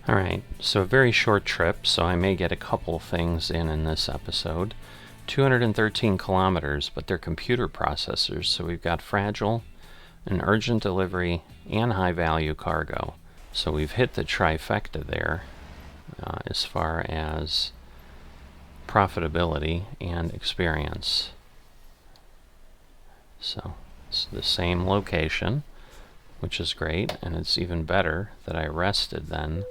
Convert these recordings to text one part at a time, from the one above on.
Alright, so a very short trip, so I may get a couple things in this episode. 213 kilometers, but they're computer processors, so we've got fragile, an urgent delivery, and high-value cargo. So we've hit the trifecta there as far as profitability and experience. So it's the same location, which is great, and it's even better that I rested then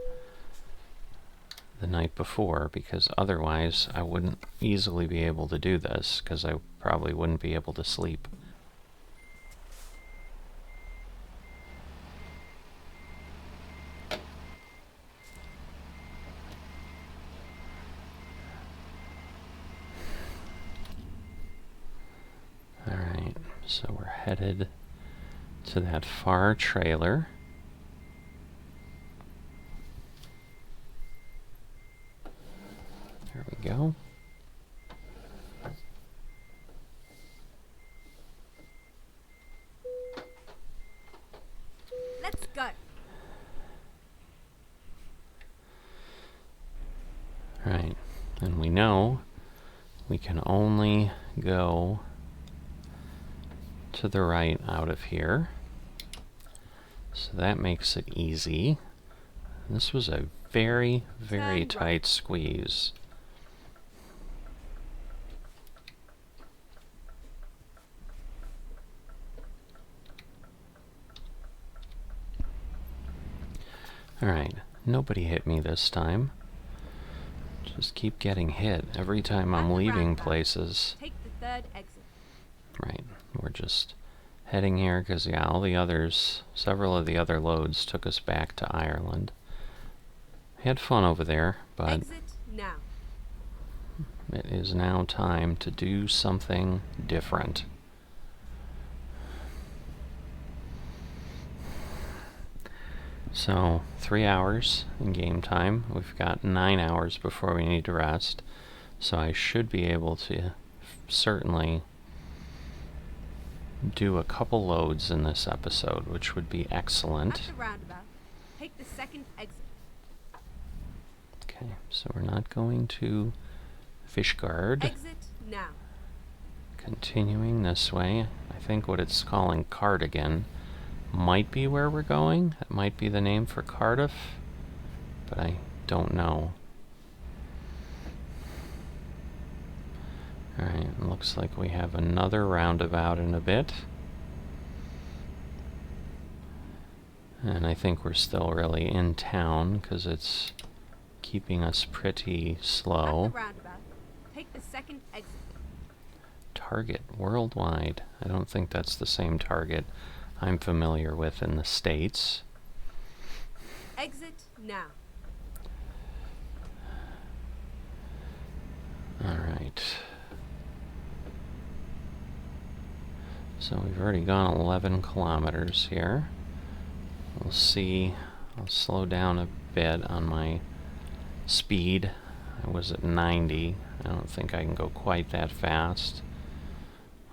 the night before, because otherwise I wouldn't easily be able to do this, because I probably wouldn't be able to sleep. Alright, so we're headed to that far trailer. There we go. Let's go. Right, and we know we can only go to the right out of here. So that makes it easy. This was a very, very tight squeeze. Alright, nobody hit me this time. Just keep getting hit every time I'm leaving places. Take the third exit. Right, we're just heading here because, yeah, all the others, several of the other loads took us back to Ireland. Had fun over there, but Exit now. it is now time to do something different. So, 3 hours in game time. We've got 9 hours before we need to rest. So I should be able to certainly do a couple loads in this episode, which would be excellent. At the roundabout, take the second exit. Okay, so we're not going to Fishguard. Exit now. Continuing this way. I think what it's calling Cardigan might be where we're going. That might be the name for Cardiff, but I don't know. Alright, looks like we have another roundabout in a bit. And I think we're still really in town because it's keeping us pretty slow. At the roundabout, take the second exit. Target worldwide. I don't think that's the same Target I'm familiar with in the States. Exit now. Alright. So we've already gone 11 kilometers here. We'll see. I'll slow down a bit on my speed. I was at 90. I don't think I can go quite that fast.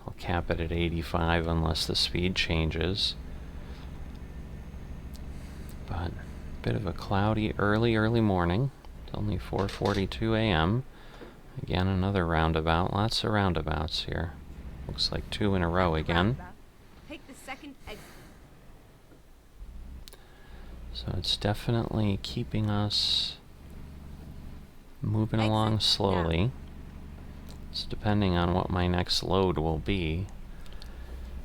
I'll cap it at 85 unless the speed changes. But a bit of a cloudy early morning. It's only 4:42 a.m. Again, another roundabout. Lots of roundabouts here. Looks like 2 in a row again. Take the second exit. So it's definitely keeping us moving along slowly. It's depending on what my next load will be.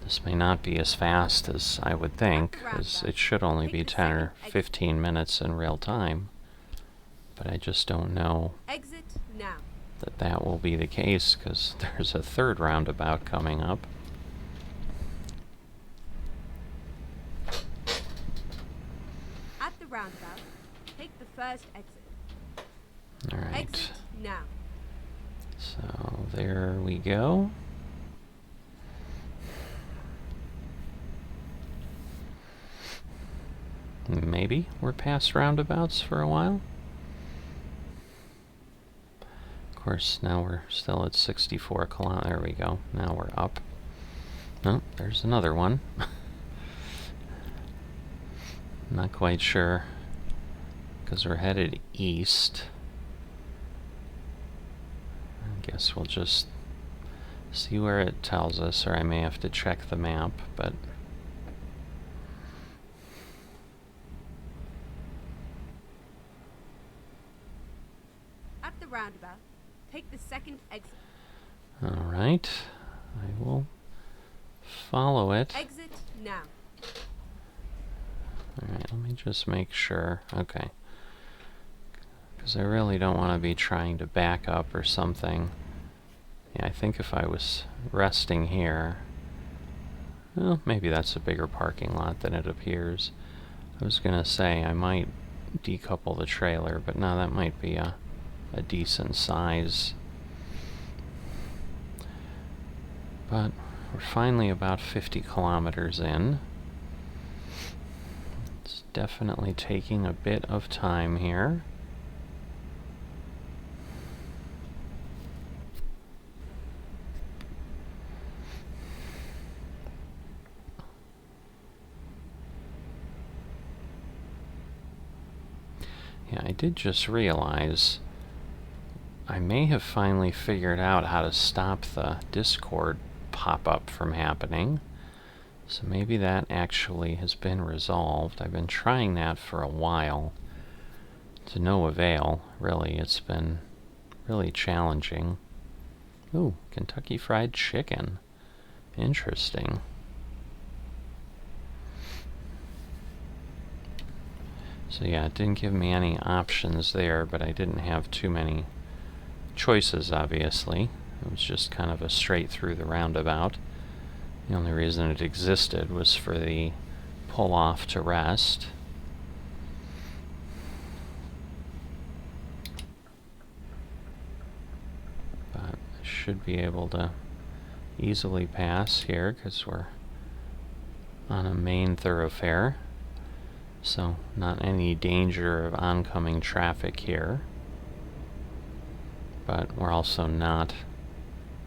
This may not be as fast as I would think, because it should only be 10 or 15 minutes in real time. But I just don't know Exit now. that will be the case, because there's a third roundabout coming up. At the roundabout, take the first exit. Alright. Exit now. So there we go. Maybe we're past roundabouts for a while. Of course, now we're still at 64 kilometers. There we go. Now we're up. Oh, there's another one. Not quite sure. because we're headed east. I guess we'll just see where it tells us, or I may have to check the map, but At the roundabout, take the second exit. alright. I will follow it. Exit now. Alright, let me just make sure. Okay. Because I really don't want to be trying to back up or something. Yeah, I think if I was resting here... Well, maybe that's a bigger parking lot than it appears. I was gonna say I might decouple the trailer, but no, that might be a decent size. But we're finally about 50 kilometers in. It's definitely taking a bit of time here. Yeah, I did just realize I may have finally figured out how to stop the Discord pop-up from happening. So maybe that actually has been resolved. I've been trying that for a while. To no avail, really. It's been really challenging. Ooh, Kentucky Fried Chicken. Interesting. So yeah, it didn't give me any options there, but I didn't have too many choices, obviously. It was just kind of a straight through the roundabout. The only reason it existed was for the pull-off to rest. But I should be able to easily pass here, because we're on a main thoroughfare. So, not any danger of oncoming traffic here. But we're also not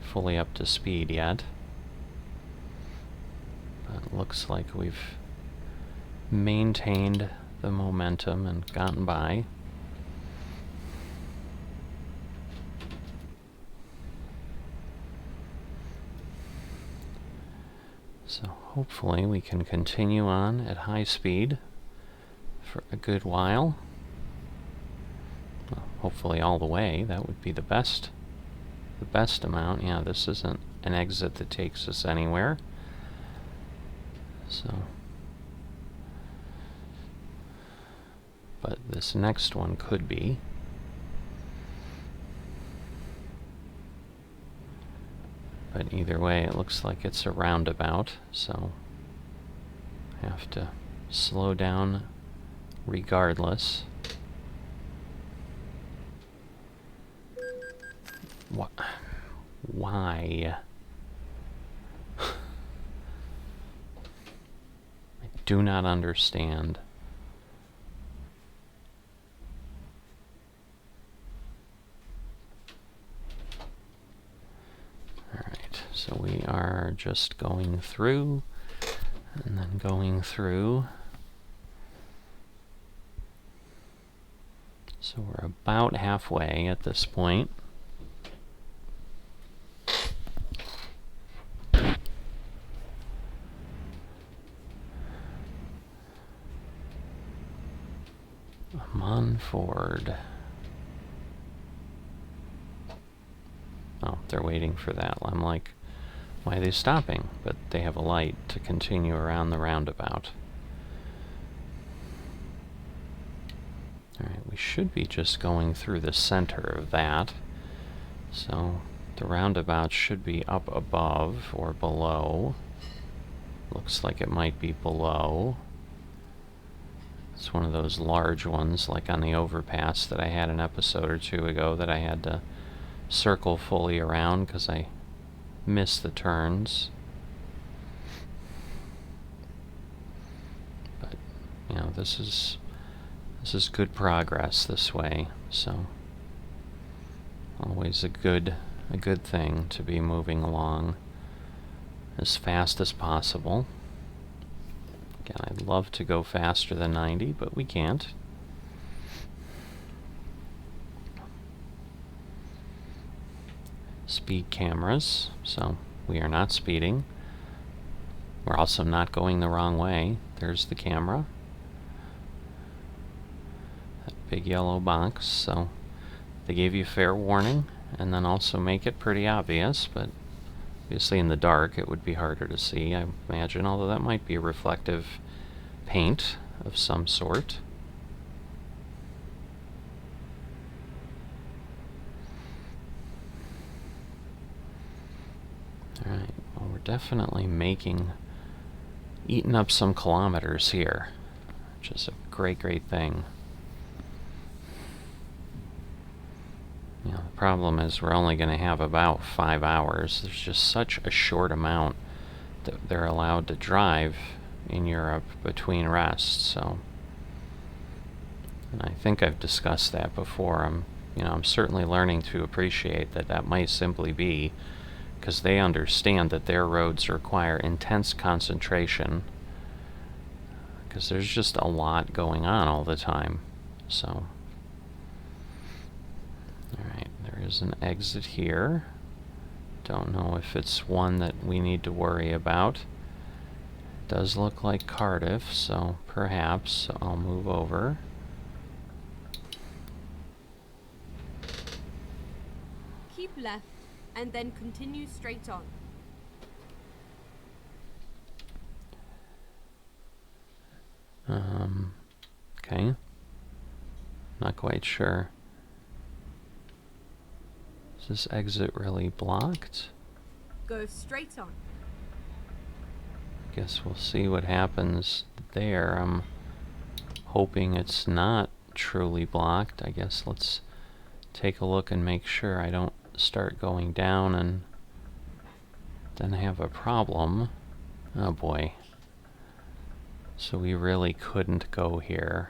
fully up to speed yet. But it looks like we've maintained the momentum and gotten by. So hopefully we can continue on at high speed for a good while. Well, hopefully all the way. That would be the best amount. Yeah, this isn't an exit that takes us anywhere. So, but this next one could be. But either way, it looks like it's a roundabout, so I have to slow down regardless. What? Why? I do not understand. Alright, so we are just going through, and then going through. So we're about halfway at this point. Ford. Oh, they're waiting for that. I'm like, why are they stopping? But they have a light to continue around the roundabout. Alright, we should be just going through the center of that. So the roundabout should be up above or below. Looks like it might be below. It's one of those large ones, like on the overpass that I had an episode or two ago that I had to circle fully around because I missed the turns. But, you know, this is good progress this way, so always a good thing to be moving along as fast as possible. Again, I'd love to go faster than 90, but we can't. speed cameras, so we are not speeding. We're also not going the wrong way. There's the camera. That big yellow box, so they gave you fair warning, and then also make it pretty obvious, but obviously in the dark it would be harder to see, I imagine, although that might be reflective paint of some sort. Alright, well, we're definitely eating up some kilometers here, which is a great thing. You know, the problem is we're only going to have about 5 hours. There's just such a short amount that they're allowed to drive in Europe between rests, so. And I think I've discussed that before. I'm certainly learning to appreciate that might simply be because they understand that their roads require intense concentration, because there's just a lot going on all the time. So, alright, there is an exit here. Don't know if it's one that we need to worry about. It does look like Cardiff, so perhaps I'll move over. Keep left, and then continue straight on. Okay. Not quite sure. Is this exit really blocked? Go straight on. Guess we'll see what happens there. I'm hoping it's not truly blocked. I guess let's take a look and make sure I don't start going down and then have a problem. Oh boy. So we really couldn't go here.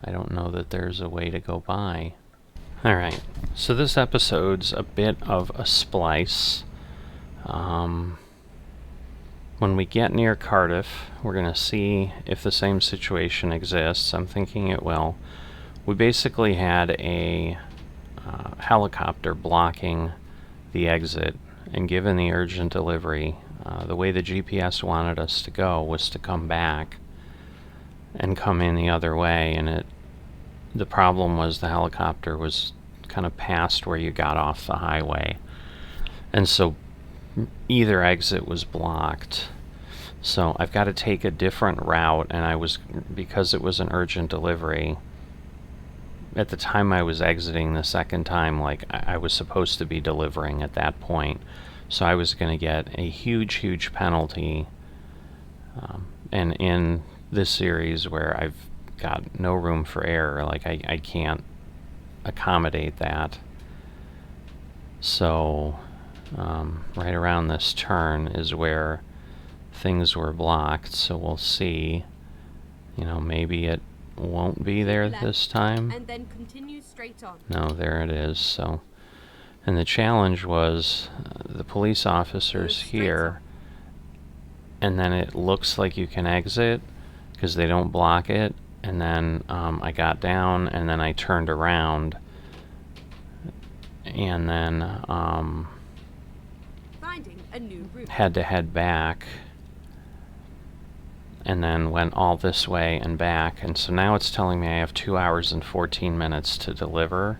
I don't know that there's a way to go by. Alright, so this episode's a bit of a splice. When we get near Cardiff, we're going to see if the same situation exists. I'm thinking it will. We basically had a helicopter blocking the exit, and given the urgent delivery, the way the GPS wanted us to go was to come back and come in the other way, and the problem was the helicopter was kind of past where you got off the highway, and so either exit was blocked. So I've got to take a different route, and because it was an urgent delivery, at the time I was exiting the second time, like I was supposed to be delivering at that point, so I was going to get a huge penalty. And in this series where I've got no room for error, like I can't accommodate that. So right around this turn is where things were blocked, so we'll see. Maybe it won't be there this time. And then continue straight on. No, there it is. So, and the challenge was the police officers here, and then it looks like you can exit because they don't block it. And then I got down, and then I turned around, and then finding a new route. Had to head back, and then went all this way and back, and so now it's telling me I have 2 hours and 14 minutes to deliver.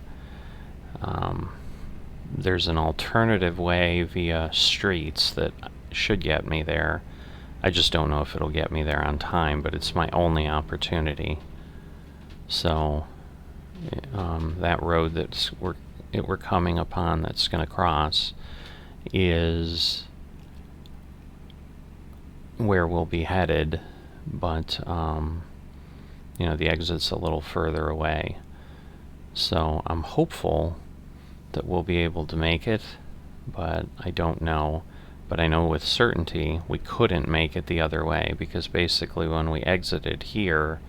There's an alternative way via streets that should get me there. I just don't know if it'll get me there on time, but it's my only opportunity. So that road that we're coming upon that's going to cross is where we'll be headed, but the exit's a little further away. So I'm hopeful that we'll be able to make it, but I don't know. But I know with certainty we couldn't make it the other way, because basically when we exited here,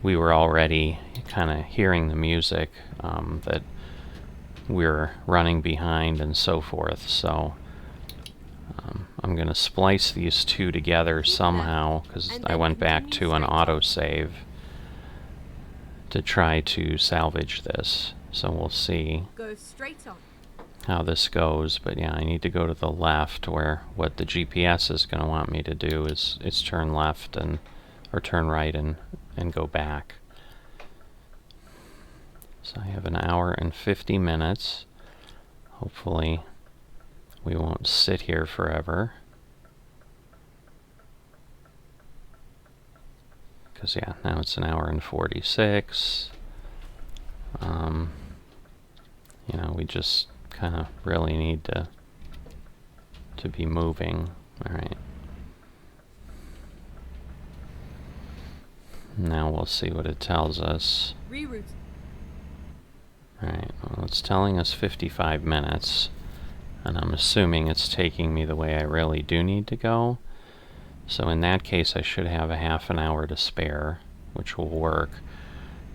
we were already kind of hearing the music that we're running behind and so forth. So I'm going to splice these two together somehow, because I went back to an autosave to try to salvage this. So we'll see Go straight on. how this goes, but yeah, I need to go to the left, where what the GPS is going to want me to do is turn left or turn right and go back. So I have an hour and 50 minutes. Hopefully we won't sit here forever. Because yeah, now it's an hour and 46. You know, we just kind of really need to be moving. All right. Now we'll see what it tells us. Reroute. All right. Well, it's telling us 55 minutes, and I'm assuming it's taking me the way I really do need to go. So in that case, I should have a half an hour to spare, which will work.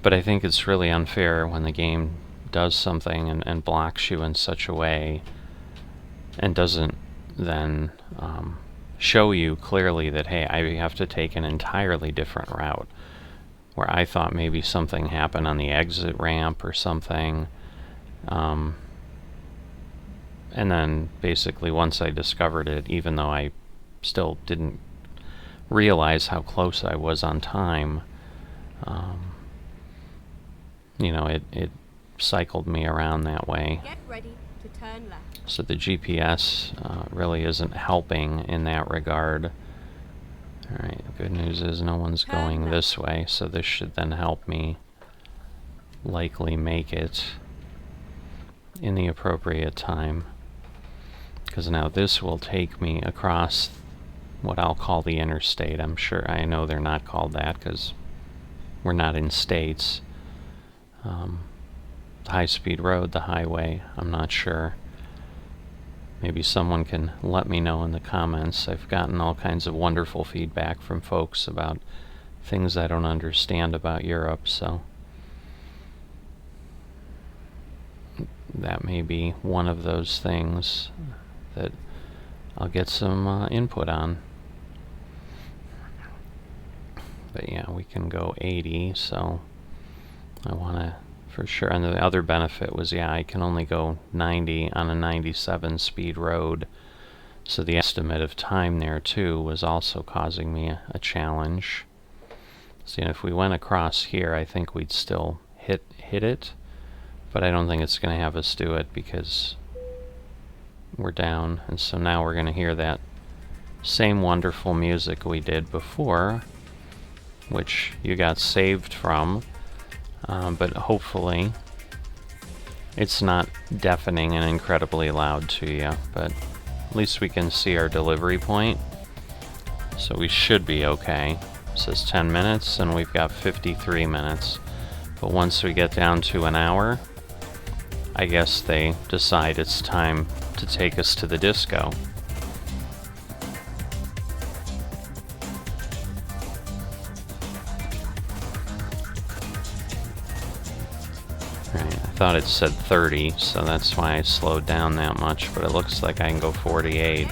But I think it's really unfair when the game does something and blocks you in such a way and doesn't then show you clearly that, hey, I have to take an entirely different route, where I thought maybe something happened on the exit ramp or something. And then basically once I discovered it, even though I still didn't realize how close I was on time, you know, it cycled me around that way. Get ready to turn left. So the GPS really isn't helping in that regard. Alright, the good news is no one's going this way, so this should then help me likely make it in the appropriate time. Because now this will take me across what I'll call the interstate. I'm sure, I know they're not called that because we're not in states. The high-speed road, the highway, I'm not sure. Maybe someone can let me know in the comments. I've gotten all kinds of wonderful feedback from folks about things I don't understand about Europe, so that may be one of those things that I'll get some input on. But yeah, we can go 80, so I want to for sure. And the other benefit was, yeah, I can only go 90 on a 97 speed road. So the estimate of time there too was also causing me a challenge. So if we went across here, I think we'd still hit it, but I don't think it's going to have us do it because we're down. And so now we're going to hear that same wonderful music we did before, which you got saved from. But hopefully it's not deafening and incredibly loud to you, but at least we can see our delivery point, so we should be okay. It says 10 minutes and we've got 53 minutes, but once we get down to an hour, I guess they decide it's time to take us to the disco. I thought it said 30, so that's why I slowed down that much, but it looks like I can go 48.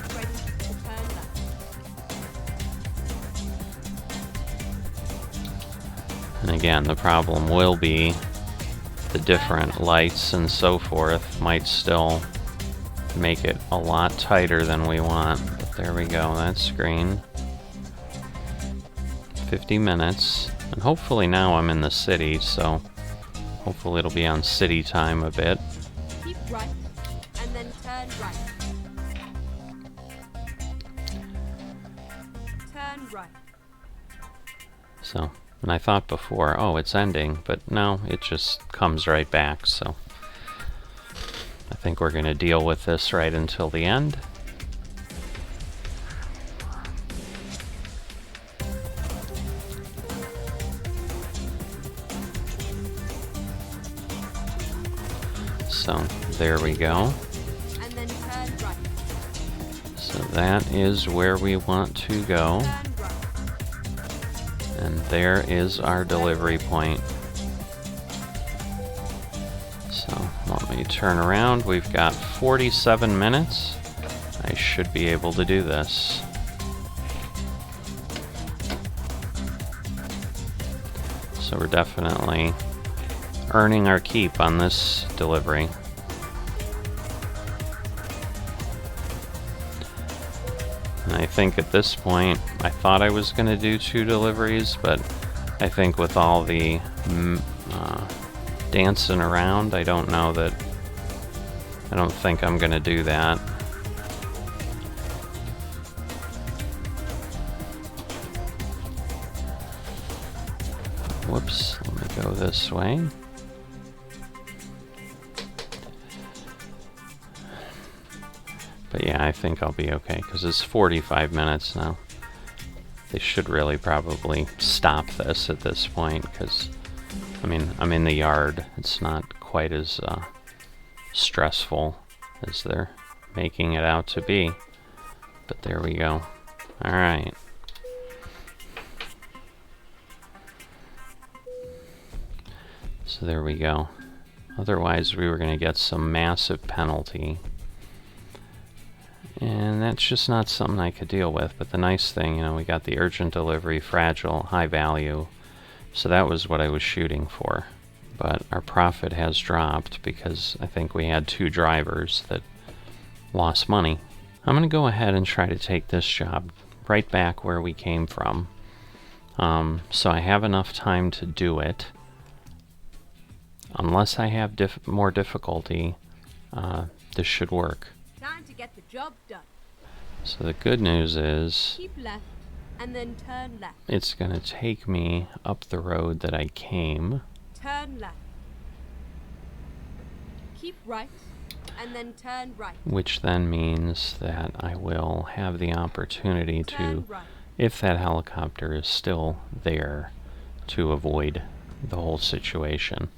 And again, the problem will be the different lights and so forth might still make it a lot tighter than we want. But there we go, that's green. 50 minutes, and hopefully now I'm in the city, so hopefully it'll be on city time a bit. Keep right, and then turn right. Turn right. So, and I thought before, oh, it's ending, but no, it just comes right back, so I think we're going to deal with this right until the end. So there we go. And then turn right. So that is where we want to go. Turn right. And there is our delivery point. So let me turn around. We've got 47 minutes. I should be able to do this. So we're definitely earning our keep on this delivery. And I think at this point, I thought I was going to do 2 deliveries, but I think with all the dancing around, I don't think I'm going to do that. Whoops, let me go this way. But yeah, I think I'll be okay, because it's 45 minutes now. They should really probably stop this at this point, because, I mean, I'm in the yard. It's not quite as stressful as they're making it out to be. But there we go. Alright. So there we go. Otherwise, we were going to get some massive penalty. And that's just not something I could deal with. But the nice thing, you know, we got the urgent delivery, fragile, high value. So that was what I was shooting for. But our profit has dropped because I think we had 2 drivers that lost money. I'm going to go ahead and try to take this job right back where we came from. So I have enough time to do it. Unless I have more difficulty, this should work. Time to get the job done. So the good news is Keep left and then turn left. It's going to take me up the road that I came. Turn left. Keep right and then turn right. Which then means that I will have the opportunity to, if that helicopter is still there, to avoid the whole situation.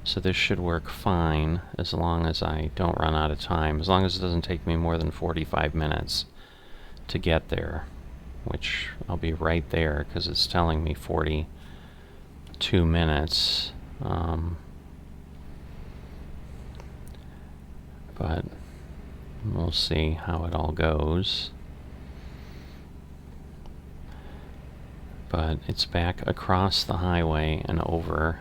So this should work fine as long as I don't run out of time, as long as it doesn't take me more than 45 minutes to get there, which I'll be right there because it's telling me 42 minutes. But we'll see how it all goes. But it's back across the highway and over.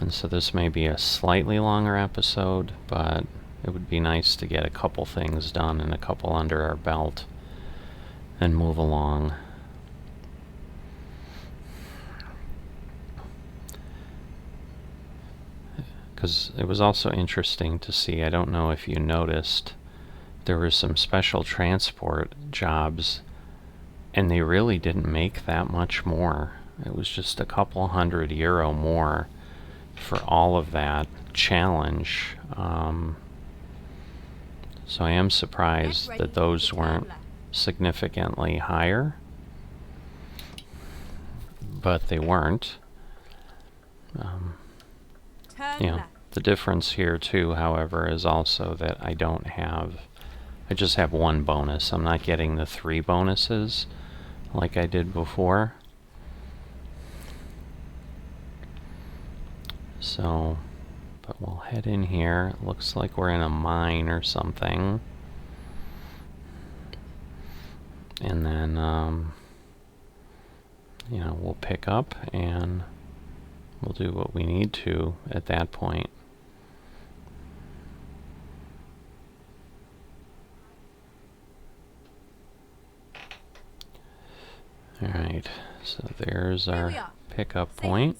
And so this may be a slightly longer episode, but it would be nice to get a couple things done and a couple under our belt and move along. Because it was also interesting to see, I don't know if you noticed, there were some special transport jobs and they really didn't make that much more. It was just a couple €100 more for all of that challenge. So I am surprised that those weren't significantly higher, but they weren't. Yeah, the difference here too, however, is also that I just have 1 bonus. I'm not getting the 3 bonuses like I did before. So, but we'll head in here. It looks like we're in a mine or something. And then, you know, we'll pick up and we'll do what we need to at that point. Alright, so there's our pickup point.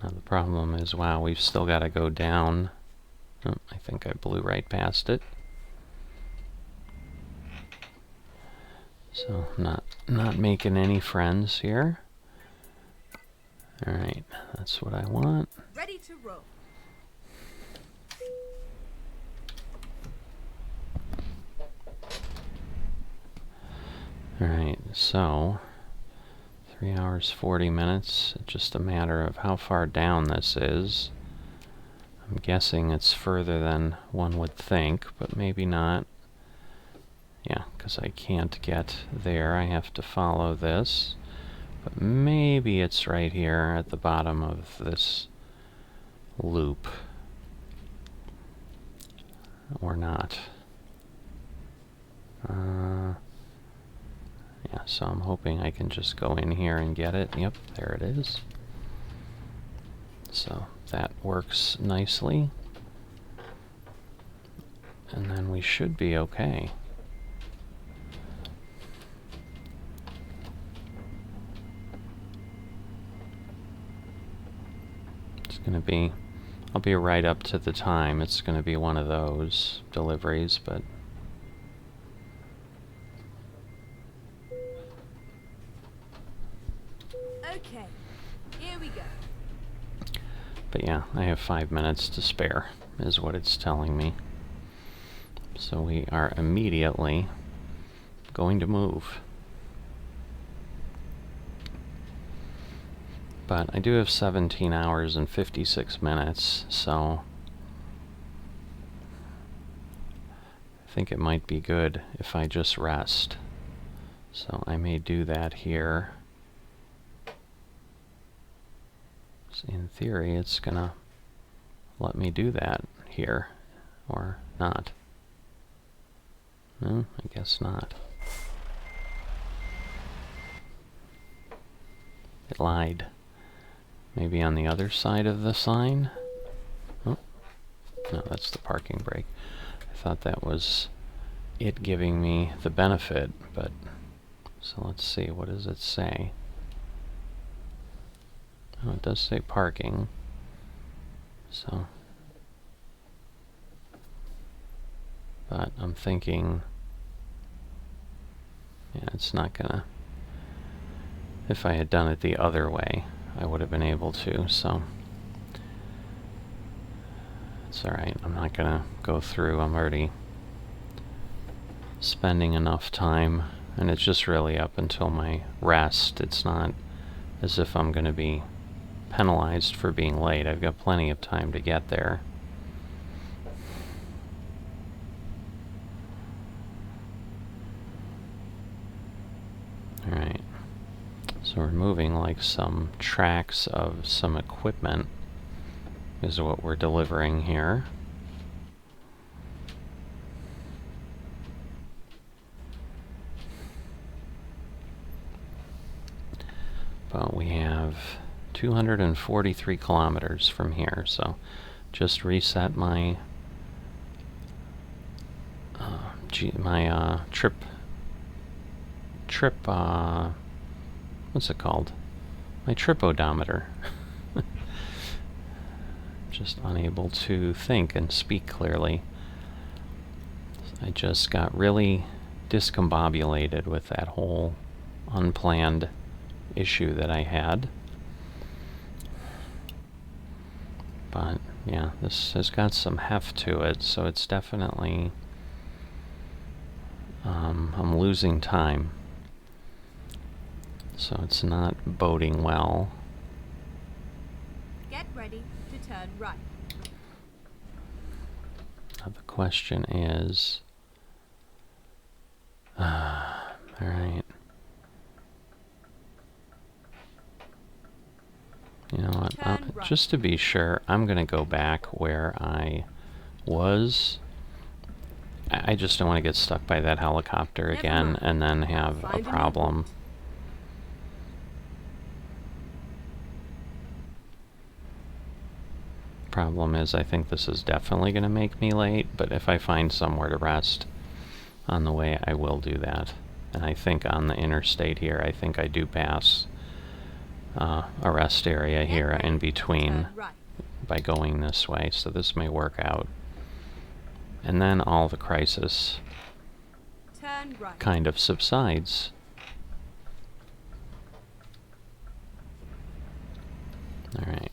Now the problem is, wow, we've still got to go down. Oh, I think I blew right past it. So not making any friends here. Alright, that's what I want. Ready to roll. Alright, so 3 hours 40 minutes. It's just a matter of how far down this is. I'm guessing it's further than one would think, but maybe not. Yeah, because I can't get there. I have to follow this. But maybe it's right here at the bottom of this loop. Or not. Yeah, so I'm hoping I can just go in here and get it. Yep, there it is. So that works nicely. And then we should be okay. gonna be, I'll be right up to the time. It's gonna be one of those deliveries, but Okay, here we go. but yeah, I have 5 minutes to spare, is what it's telling me. So we are immediately going to move. But I do have 17 hours and 56 minutes, so I think it might be good if I just rest. So I may do that here. So in theory, it's gonna let me do that here, or not. No, I guess not. It lied. Maybe on the other side of the sign? Oh, no, that's the parking brake. I thought that was it giving me the benefit, but... So let's see, what does it say? Oh, it does say parking. So... But I'm thinking... Yeah, it's not gonna... If I had done it the other way, I would have been able to, so... It's alright, I'm not gonna go through. I'm already spending enough time, and it's just really up until my rest. It's not as if I'm gonna be penalized for being late. I've got plenty of time to get there. Alright, so we're moving like some tracks of some equipment is what we're delivering here. But we have 243 kilometers from here, so just reset my trip, what's it called? My trip odometer. Just unable to think and speak clearly. I just got really discombobulated with that whole unplanned issue that I had. But yeah, this has got some heft to it, so it's definitely I'm losing time, so it's not boding well. Get ready to turn right. Now the question is, alright. You know what, just to be sure, I'm gonna go back where I was. I just don't want to get stuck by that helicopter again and then have a problem. Problem is, I think this is definitely going to make me late, but if I find somewhere to rest on the way, I will do that. And I think on the interstate here, I think I do pass a rest area here in between by going this way, so this may work out. And then all the crisis kind of subsides. Alright.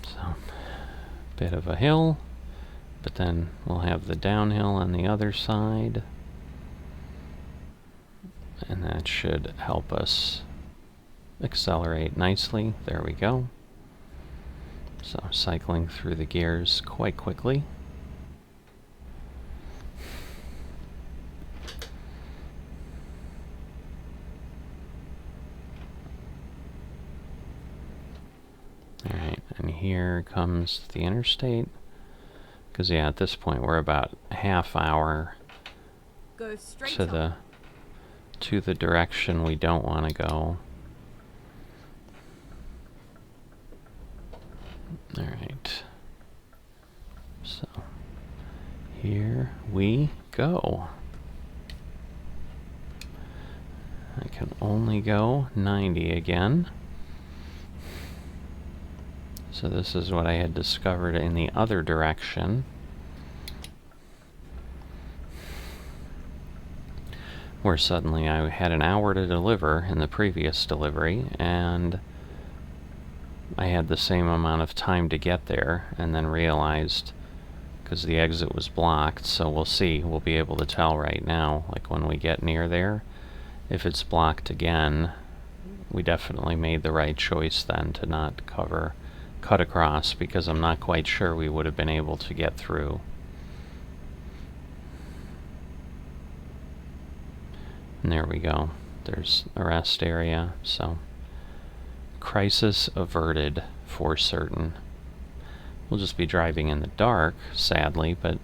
So, bit of a hill, but then we'll have the downhill on the other side. And that should help us accelerate nicely. There we go. So cycling through the gears quite quickly. Alright, and here comes the interstate. Because yeah, at this point we're about a half hour to the direction we don't want to go. Alright, so here we go. can only go 90 again. So this is what I had discovered in the other direction. Where suddenly I had an hour to deliver in the previous delivery, and I had the same amount of time to get there, and then realized, because the exit was blocked, so we'll see. We'll be able to tell right now, like when we get near there, if it's blocked again. We definitely made the right choice then to not cut across, because I'm not quite sure we would have been able to get through. And there we go. There's a rest area, so crisis averted for certain. We'll just be driving in the dark, sadly, but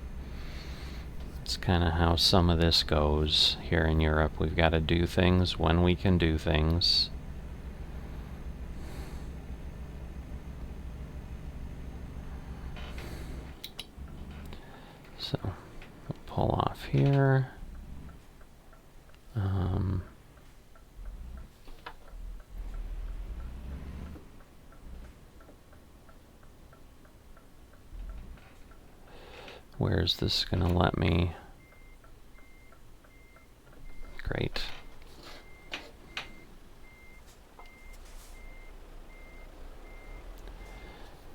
it's kind of how some of this goes here in Europe. We've got to do things when we can do things. So, we'll pull off here. Where's this gonna let me? Great.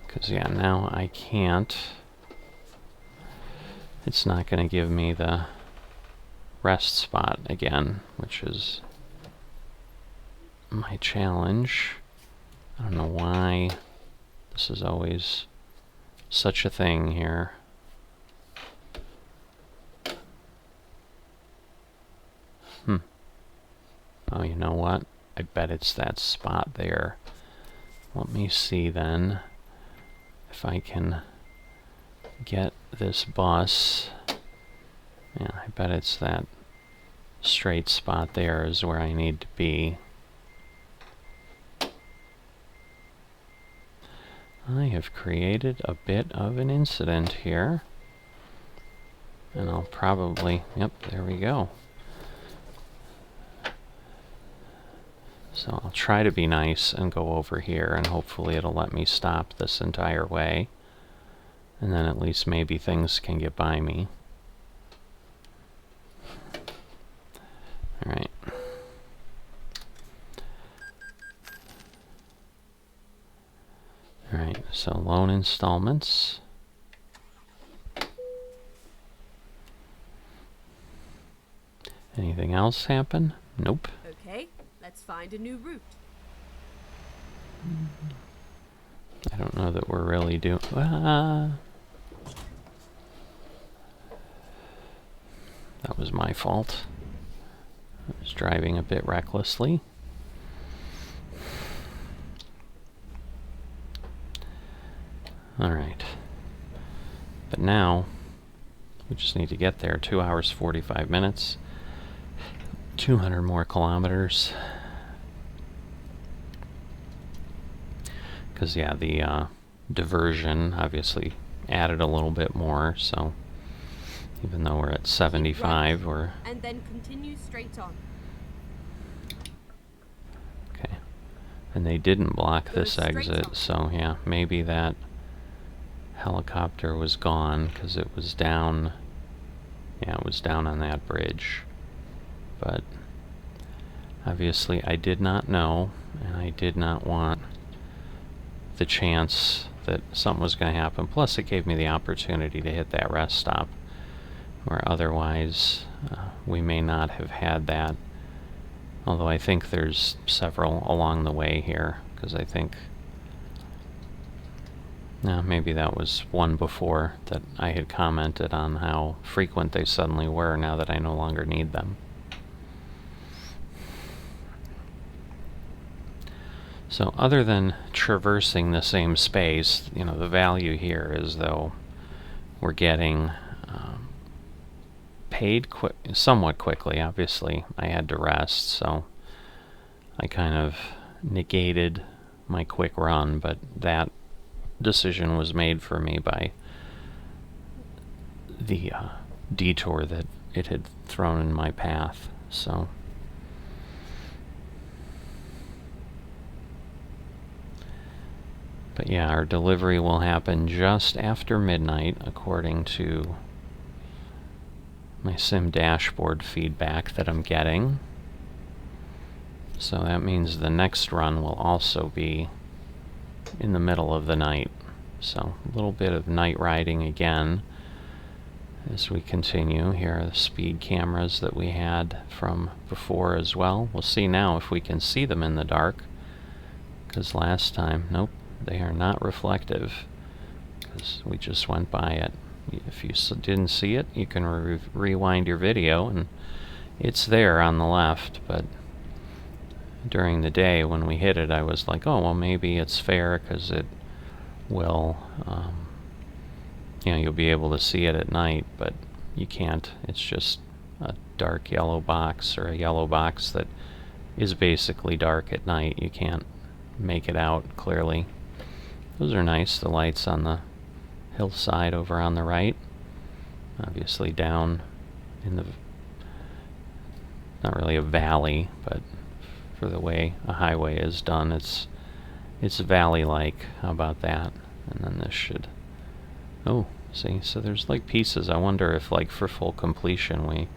Because, yeah, now I can't. It's not gonna give me the rest spot again, which is my challenge. I don't know why this is always such a thing here. Oh, you know what? I bet it's that spot there. Let me see then if I can get this bus. Yeah, I bet it's that straight spot there is where I need to be. I have created a bit of an incident here. And I'll probably... Yep, there we go. So I'll try to be nice and go over here, and hopefully it'll let me stop this entire way. And then at least maybe things can get by me. Alright. Alright, so loan installments. Anything else happen? Nope. Okay, let's find a new route. I don't know that we're really doing... That was my fault. I was driving a bit recklessly. Alright. But now, we just need to get there. 2 hours, 45 minutes. 200 more kilometers. Because, yeah, the diversion obviously added a little bit more, so even though we're at 75, we're... And then continue straight on. Okay. And they didn't block this exit, on. so yeah, maybe that helicopter was gone because it was down... Yeah, it was down on that bridge. But obviously I did not know, and I did not want the chance that something was going to happen. Plus it gave me the opportunity to hit that rest stop, where otherwise we may not have had that. Although I think there's several along the way here, because I think... maybe that was one before that I had commented on how frequent they suddenly were now that I no longer need them. So other than traversing the same space, you know, the value here is though we're getting paid somewhat quickly. Obviously, I had to rest, so I kind of negated my quick run, but that decision was made for me by the detour that it had thrown in my path. So But yeah, our delivery will happen just after midnight, according to my sim dashboard feedback that I'm getting. So that means the next run will also be in the middle of the night. So a little bit of night riding again as we continue. Here are the speed cameras that we had from before as well. We'll see now if we can see them in the dark, because last time, nope, they are not reflective, because we just went by it. If you didn't see it, you can rewind your video and it's there on the left, but during the day when we hit it, I was like, oh, well, maybe it's fair because it will, you'll be able to see it at night, but you can't. It's just a dark yellow box, or a yellow box that is basically dark at night. You can't make it out clearly. Those are nice, the lights on the hillside over on the right. Obviously down in the, not really a valley, but for the way a highway is done, it's valley-like. How about that? And then this should, oh, see, so there's like pieces. I wonder if, like, for full completion we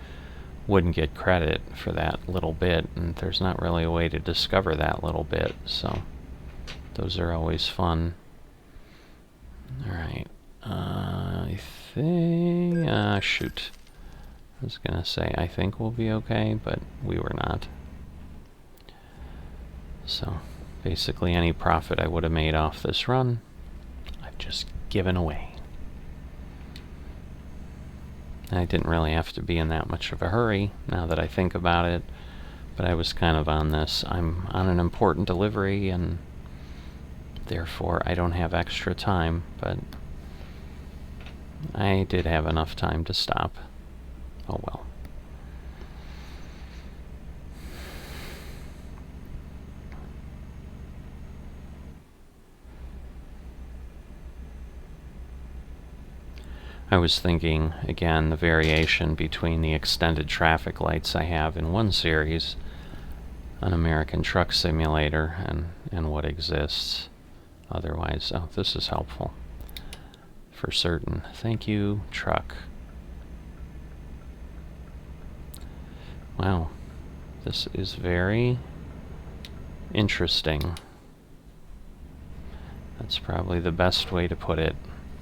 wouldn't get credit for that little bit, and there's not really a way to discover that little bit, so those are always fun. Alright, I think, shoot. I was gonna say I think we'll be okay, but we were not. So basically any profit I would have made off this run, I've just given away. I didn't really have to be in that much of a hurry, now that I think about it, but I was kind of on this. I'm on an important delivery, and therefore I don't have extra time, but I did have enough time to stop. Oh well. I was thinking, again, the variation between the extended traffic lights I have in one series, an American Truck Simulator, and what exists otherwise. Oh, this is helpful. For certain. Thank you, truck. Wow. This is very interesting. That's probably the best way to put it.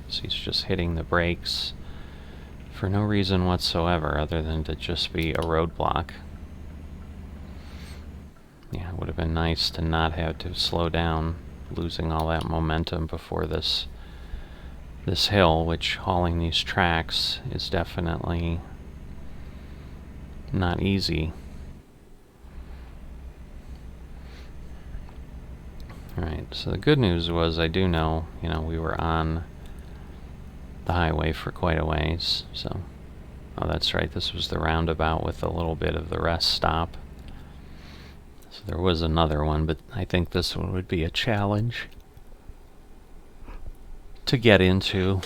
So he's just hitting the brakes for no reason whatsoever other than to just be a roadblock. Yeah, it would have been nice to not have to slow down, losing all that momentum before this hill, which hauling these tracks is definitely not easy. Alright, so the good news was I do know, we were on the highway for quite a ways, so, oh, that's right, this was the roundabout with a little bit of the rest stop. So there was another one, but I think this one would be a challenge to get into.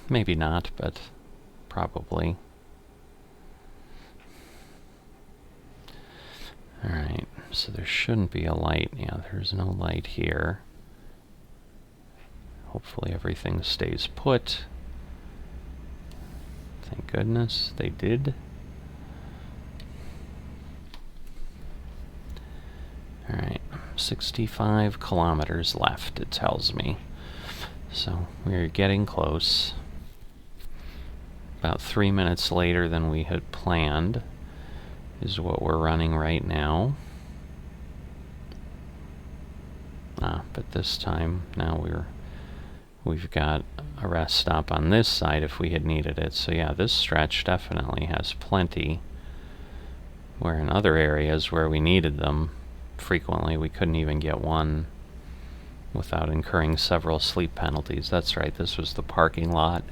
Maybe not, but probably. Alright, so there shouldn't be a light. Yeah, there's no light here. Hopefully everything stays put. Thank goodness they did. Alright, 65 kilometers left, it tells me. So we're getting close. About 3 minutes later than we had planned is what we're running right now. But this time now we've got a rest stop on this side if we had needed it. So yeah, this stretch definitely has plenty, where in other areas where we needed them frequently we couldn't even get one without incurring several sleep penalties. That's right, this was the parking lot.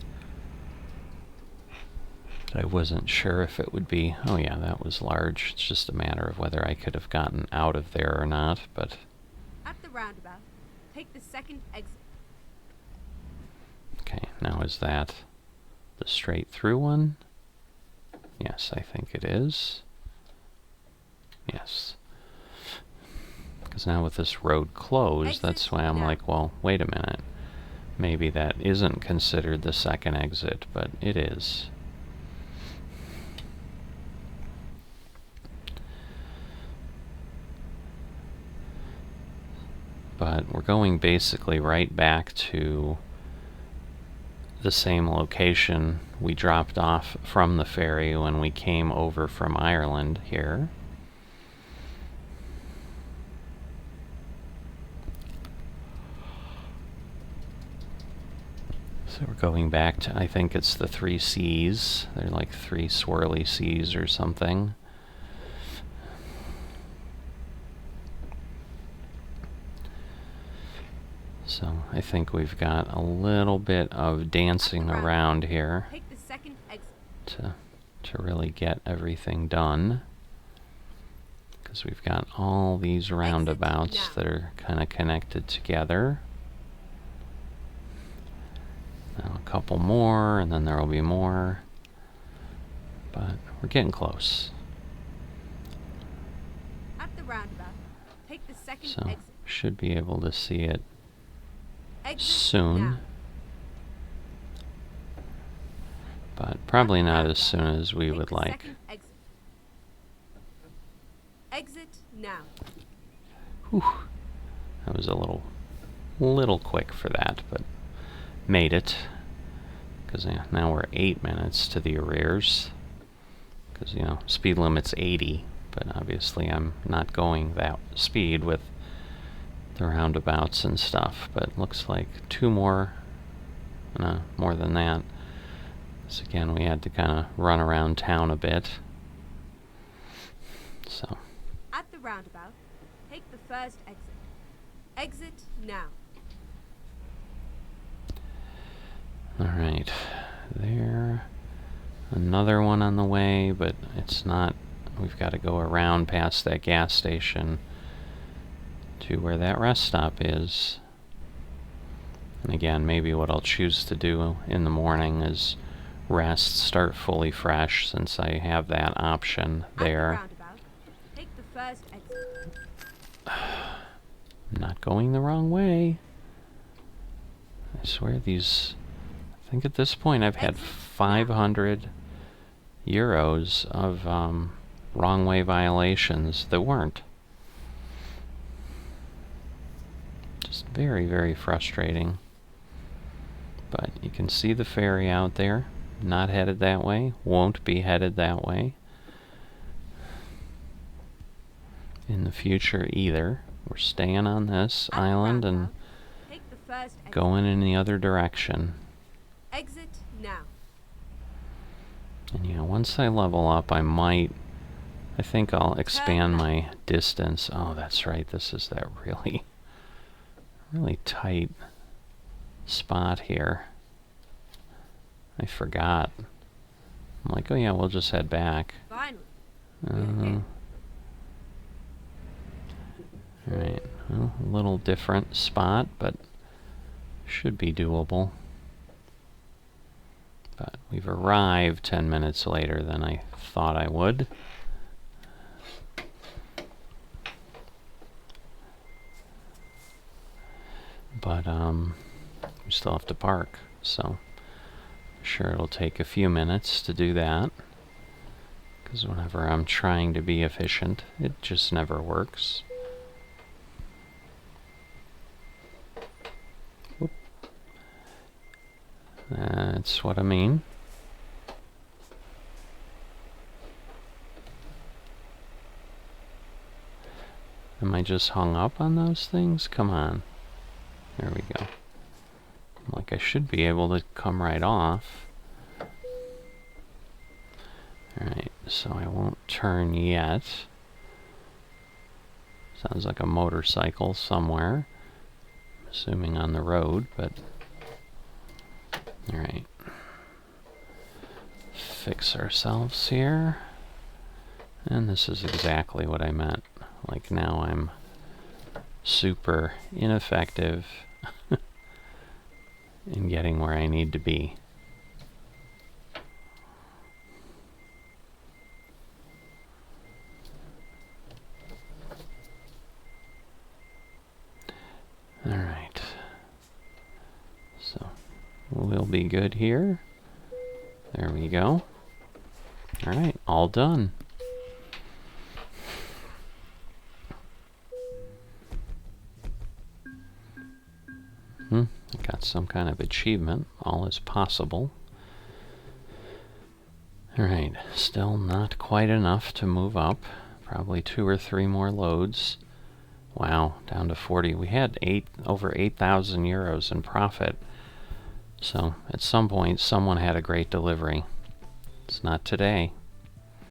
I wasn't sure if it would be, oh yeah, that was large. It's just a matter of whether I could have gotten out of there or not, but... At the roundabout, take the second exit. Okay, now is that the straight through one? Yes, I think it is. Yes. Because now with this road closed, that's why I'm like, well, wait a minute. Maybe that isn't considered the second exit, but it is. But we're going basically right back to the same location we dropped off from the ferry when we came over from Ireland here. So we're going back to, I think it's the 3 seas. They're like 3 swirly seas or something. So I think we've got a little bit of dancing around here to really get everything done. Because we've got all these roundabouts that are kind of connected together. Now a couple more, and then there will be more. But we're getting close. At the roundabout, take the second So exit. should be able to see it Exit soon. now. But probably At the not roundabout, as soon as we take would the like. second exit. Exit now. Whew. That was a little quick for that, but made it. Because now we're 8 minutes to the arrears. Because, you know, speed limit's 80, but obviously I'm not going that speed with the roundabouts and stuff. But looks like 2 more, no, more than that. So again, we had to kind of run around town a bit. So. At the roundabout, take the first exit. Exit now. Alright, there. Another one on the way, but it's not. We've got to go around past that gas station to where that rest stop is. And again, maybe what I'll choose to do in the morning is rest, start fully fresh, since I have that option there. At the roundabout, take the first exit. I'm not going the wrong way. I swear these... I think at this point I've had 500 euros of wrong way violations that weren't. Just very, very frustrating. But you can see the ferry out there. Not headed that way. Won't be headed that way in the future either. We're staying on this island and take the first exit. going in the other direction. Exit now. And yeah, once I level up, I think I'll expand my distance. Oh, that's right. This is that really, really tight spot here. I forgot. I'm like, oh yeah, we'll just head back. Finally. Alright, well, a little different spot, but should be doable. But we've arrived 10 minutes later than I thought I would. But we still have to park, so I'm sure it'll take a few minutes to do that. Because whenever I'm trying to be efficient, it just never works. Whoop. That's what I mean. Am I just hung up on those things? Come on. There we go. Like I should be able to come right off. Alright, so I won't turn yet. Sounds like a motorcycle somewhere. I'm assuming on the road, but... Alright. Fix ourselves here. And this is exactly what I meant. Like now I'm super ineffective in getting where I need to be. we'll be good here. There we go. Alright, all done. Got some kind of achievement. All is possible. Alright, still not quite enough to move up. Probably 2 or 3 more loads. Wow, down to 40. We had over 8,000 euros in profit. So at some point, someone had a great delivery. It's not today.